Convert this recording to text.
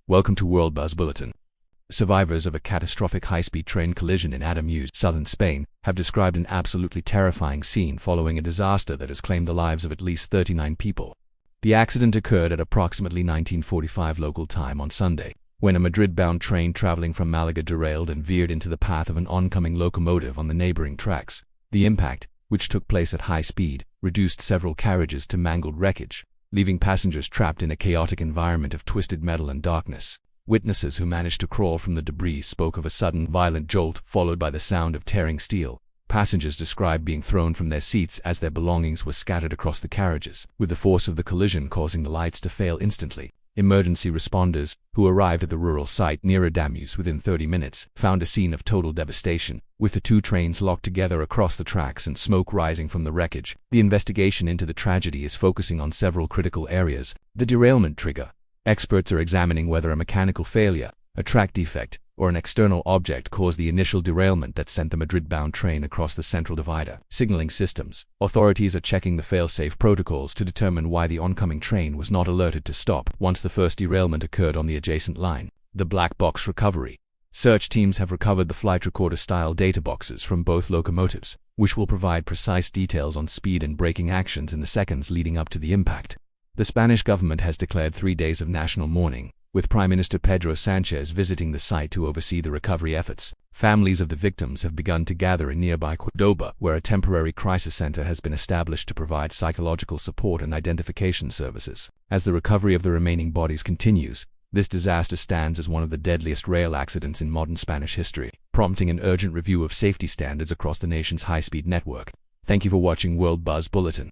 Welcome to World Buzz Bulletin. Survivors of a catastrophic high-speed train collision in Adamuz, southern Spain, have described an absolutely terrifying scene following a disaster that has claimed the lives of at least 39 people. The accident occurred at approximately 1945 local time on Sunday, when a Madrid-bound train traveling from Malaga derailed and veered into the path of an oncoming locomotive on the neighboring tracks. The impact, which took place at high speed, reduced several carriages to mangled wreckage, leaving passengers trapped in a chaotic environment of twisted metal and darkness. Witnesses who managed to crawl from the debris spoke of a sudden, violent jolt followed by the sound of tearing steel. Passengers described being thrown from their seats as their belongings were scattered across the carriages, with the force of the collision causing the lights to fail instantly. Emergency responders, who arrived at the rural site near Adamuz within 30 minutes, found a scene of total devastation, with the two trains locked together across the tracks and smoke rising from the wreckage. The investigation into the tragedy is focusing on several critical areas. The derailment trigger. Experts are examining whether a mechanical failure, a track defect, or an external object caused the initial derailment that sent the Madrid-bound train across the central divider. Signaling systems. Authorities are checking the fail-safe protocols to determine why the oncoming train was not alerted to stop once the first derailment occurred on the adjacent line. The black box recovery. Search teams have recovered the flight recorder-style data boxes from both locomotives, which will provide precise details on speed and braking actions in the seconds leading up to the impact. The Spanish government has declared 3 days of national mourning, with Prime Minister Pedro Sanchez visiting the site to oversee the recovery efforts. Families of the victims have begun to gather in nearby Cordoba, where a temporary crisis center has been established to provide psychological support and identification services. As the recovery of the remaining bodies continues, this disaster stands as one of the deadliest rail accidents in modern Spanish history, prompting an urgent review of safety standards across the nation's high-speed network. Thank you for watching World Buzz Bulletin.